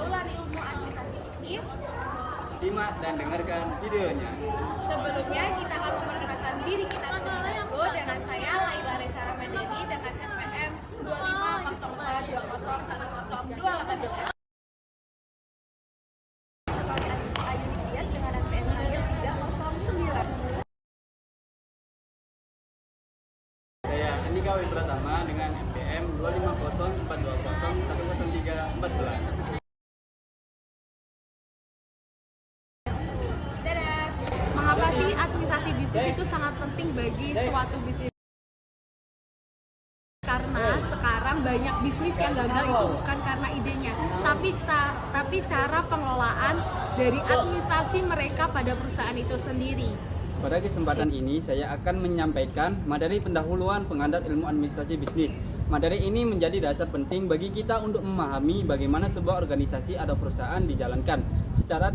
Pergaulan Ilmu Administrasi Bisnis. Simak dan dengarkan videonya. Sebelumnya kita akan memperkenalkan diri kita terlebih dahulu dengan saya Laila Reza Ramadhani dengan NPM 250420101028. Saya Andika Pratama dengan NPM 250420101314. Mengapa sih administrasi bisnis itu sangat penting bagi suatu bisnis? Karena sekarang banyak bisnis yang gagal itu bukan karena idenya, tapi cara pengelolaan dari administrasi mereka pada perusahaan itu sendiri. Pada kesempatan ini saya akan menyampaikan materi pendahuluan pengantar ilmu administrasi bisnis. Materi ini menjadi dasar penting bagi kita untuk memahami bagaimana sebuah organisasi atau perusahaan dijalankan secara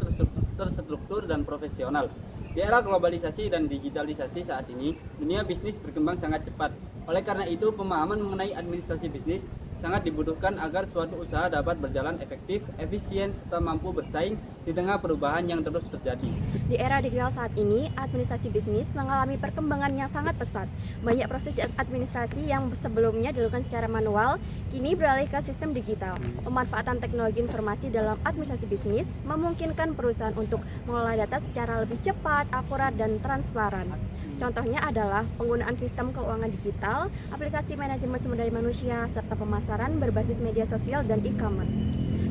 terstruktur dan profesional. Di era globalisasi dan digitalisasi saat ini, dunia bisnis berkembang sangat cepat. Oleh karena itu, pemahaman mengenai administrasi bisnis sangat dibutuhkan agar suatu usaha dapat berjalan efektif, efisien, serta mampu bersaing di tengah perubahan yang terus terjadi. Di era digital saat ini, administrasi bisnis mengalami perkembangan yang sangat pesat. Banyak proses administrasi yang sebelumnya dilakukan secara manual, kini beralih ke sistem digital. Pemanfaatan teknologi informasi dalam administrasi bisnis memungkinkan perusahaan untuk mengelola data secara lebih cepat, akurat, dan transparan. Contohnya adalah penggunaan sistem keuangan digital, aplikasi manajemen sumber daya manusia, serta pemasaran berbasis media sosial dan e-commerce.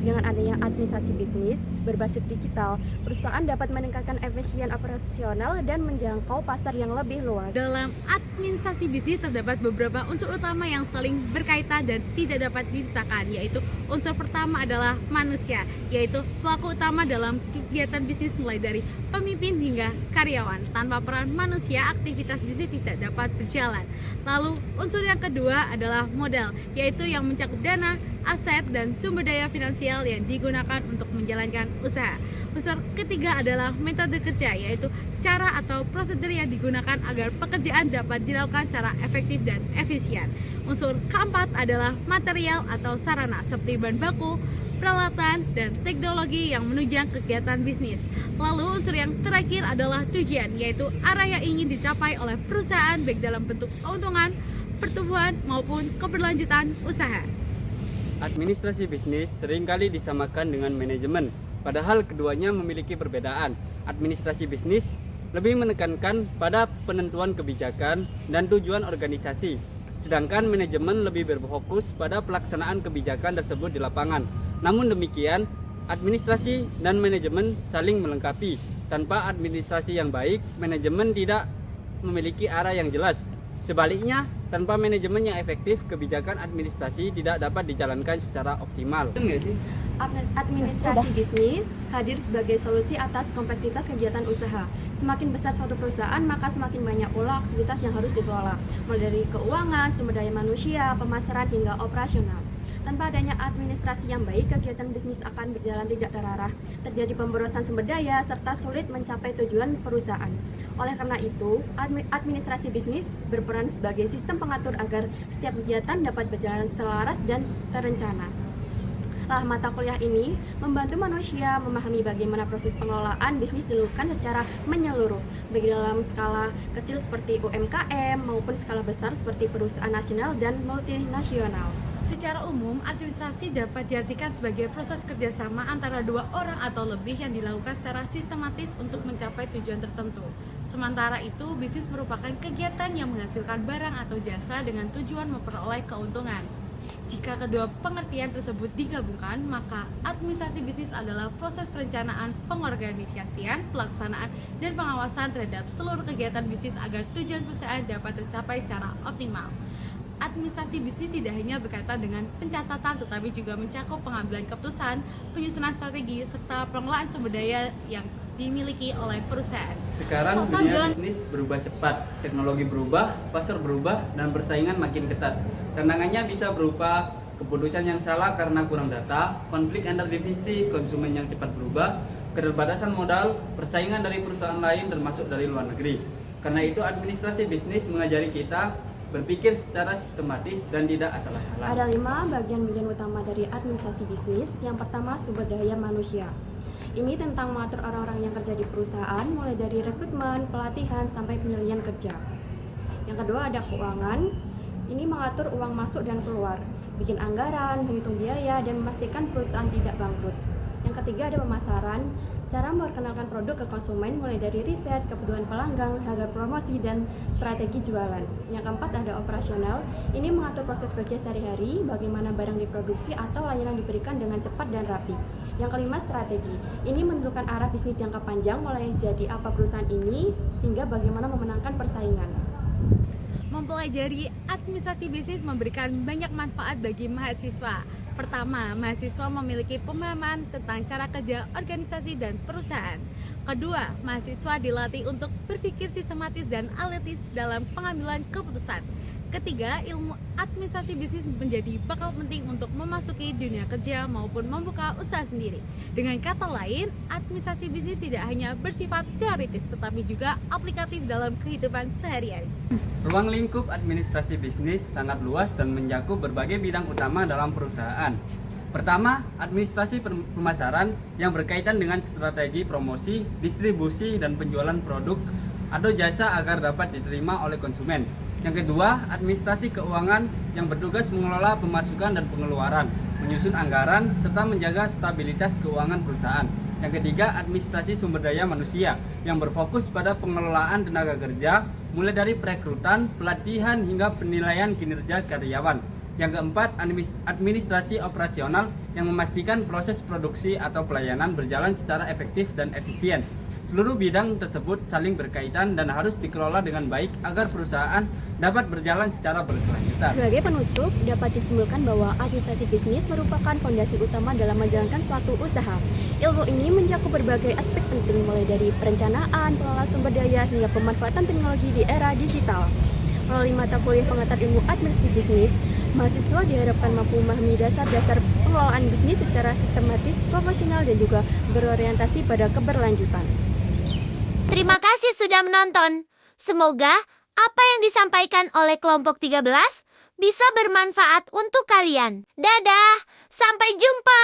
Dengan adanya administrasi bisnis berbasis digital, perusahaan dapat meningkatkan efisien operasional dan menjangkau pasar yang lebih luas. Dalam administrasi bisnis terdapat beberapa unsur utama yang saling berkaitan dan tidak dapat dipisahkan, yaitu unsur pertama adalah manusia, yaitu pelaku utama dalam kegiatan bisnis mulai dari pemimpin hingga karyawan. Tanpa peran manusia, aktivitas bisnis tidak dapat berjalan. Lalu unsur yang kedua adalah modal, yaitu yang mencakup dana, aset, dan sumber daya finansial yang digunakan untuk menjalankan usaha. Unsur ketiga adalah metode kerja, yaitu cara atau prosedur yang digunakan agar pekerjaan dapat dilakukan secara efektif dan efisien. Unsur keempat adalah material atau sarana seperti bahan baku, peralatan, dan teknologi yang menunjang kegiatan bisnis. Lalu unsur yang terakhir adalah tujuan, yaitu arah yang ingin dicapai oleh perusahaan baik dalam bentuk keuntungan, pertumbuhan, maupun keberlanjutan usaha. Administrasi bisnis seringkali disamakan dengan manajemen, padahal keduanya memiliki perbedaan. Administrasi bisnis lebih menekankan pada penentuan kebijakan dan tujuan organisasi, sedangkan manajemen lebih berfokus pada pelaksanaan kebijakan tersebut di lapangan. Namun demikian, administrasi dan manajemen saling melengkapi. Tanpa administrasi yang baik, manajemen tidak memiliki arah yang jelas. Sebaliknya, tanpa manajemen yang efektif, kebijakan administrasi tidak dapat dijalankan secara optimal. Administrasi bisnis hadir sebagai solusi atas kompleksitas kegiatan usaha. Semakin besar suatu perusahaan, maka semakin banyak pula aktivitas yang harus dikelola, mulai dari keuangan, sumber daya manusia, pemasaran, hingga operasional. Tanpa adanya administrasi yang baik, kegiatan bisnis akan berjalan tidak terarah, terjadi pemborosan sumber daya, serta sulit mencapai tujuan perusahaan. Oleh karena itu, administrasi bisnis berperan sebagai sistem pengatur agar setiap kegiatan dapat berjalan selaras dan terencana. Mata kuliah ini membantu manusia memahami bagaimana proses pengelolaan bisnis dilakukan secara menyeluruh, baik dalam skala kecil seperti UMKM maupun skala besar seperti perusahaan nasional dan multinasional. Secara umum, administrasi dapat diartikan sebagai proses kerjasama antara dua orang atau lebih yang dilakukan secara sistematis untuk mencapai tujuan tertentu. Sementara itu, bisnis merupakan kegiatan yang menghasilkan barang atau jasa dengan tujuan memperoleh keuntungan. Jika kedua pengertian tersebut digabungkan, maka administrasi bisnis adalah proses perencanaan, pengorganisasian, pelaksanaan, dan pengawasan terhadap seluruh kegiatan bisnis agar tujuan perusahaan dapat tercapai secara optimal. Administrasi bisnis tidak hanya berkaitan dengan pencatatan, tetapi juga mencakup pengambilan keputusan, penyusunan strategi, serta pengelolaan sumber daya yang dimiliki oleh perusahaan. Sekarang dunia bisnis berubah cepat, teknologi berubah, pasar berubah, dan persaingan makin ketat. Tantangannya bisa berupa keputusan yang salah karena kurang data, konflik antar divisi, konsumen yang cepat berubah, keterbatasan modal, persaingan dari perusahaan lain termasuk dari luar negeri. Karena itu administrasi bisnis mengajari kita berpikir secara sistematis dan tidak asal-asalan. Ada 5 bagian-bagian utama dari administrasi bisnis. Yang pertama, sumber daya manusia. Ini tentang mengatur orang-orang yang kerja di perusahaan, mulai dari rekrutmen, pelatihan, sampai penilaian kerja. Yang kedua, ada keuangan. Ini mengatur uang masuk dan keluar, bikin anggaran, menghitung biaya, dan memastikan perusahaan tidak bangkrut. Yang ketiga, ada pemasaran. Cara memperkenalkan produk ke konsumen mulai dari riset, kebutuhan pelanggan, harga promosi, dan strategi jualan. Yang keempat, ada operasional. Ini mengatur proses kerja sehari-hari, bagaimana barang diproduksi atau layanan diberikan dengan cepat dan rapi. Yang kelima, strategi. Ini menentukan arah bisnis jangka panjang, mulai jadi apa perusahaan ini, hingga bagaimana memenangkan persaingan. Mempelajari administrasi bisnis memberikan banyak manfaat bagi mahasiswa. Pertama, mahasiswa memiliki pemahaman tentang cara kerja organisasi dan perusahaan. Kedua, mahasiswa dilatih untuk berpikir sistematis dan analitis dalam pengambilan keputusan. Ketiga, ilmu administrasi bisnis menjadi bakal penting untuk memasuki dunia kerja maupun membuka usaha sendiri. Dengan kata lain, administrasi bisnis tidak hanya bersifat teoritis tetapi juga aplikatif dalam kehidupan sehari-hari. Ruang lingkup administrasi bisnis sangat luas dan mencakup berbagai bidang utama dalam perusahaan. Pertama, administrasi pemasaran yang berkaitan dengan strategi promosi, distribusi, dan penjualan produk atau jasa agar dapat diterima oleh konsumen. Yang kedua, administrasi keuangan yang bertugas mengelola pemasukan dan pengeluaran, menyusun anggaran, serta menjaga stabilitas keuangan perusahaan. Yang ketiga, administrasi sumber daya manusia yang berfokus pada pengelolaan tenaga kerja, mulai dari perekrutan, pelatihan, hingga penilaian kinerja karyawan. Yang keempat, administrasi operasional yang memastikan proses produksi atau pelayanan berjalan secara efektif dan efisien. Seluruh bidang tersebut saling berkaitan dan harus dikelola dengan baik agar perusahaan dapat berjalan secara berkelanjutan. Sebagai penutup, dapat disimpulkan bahwa administrasi bisnis merupakan fondasi utama dalam menjalankan suatu usaha. Ilmu ini mencakup berbagai aspek penting, mulai dari perencanaan, pengelolaan sumber daya, hingga pemanfaatan teknologi di era digital. Melalui mata kuliah pengetahuan ilmu administrasi bisnis, mahasiswa diharapkan mampu memahami dasar-dasar pengelolaan bisnis secara sistematis, profesional, dan juga berorientasi pada keberlanjutan. Terima kasih sudah menonton. Semoga apa yang disampaikan oleh kelompok 13 bisa bermanfaat untuk kalian. Dadah, sampai jumpa.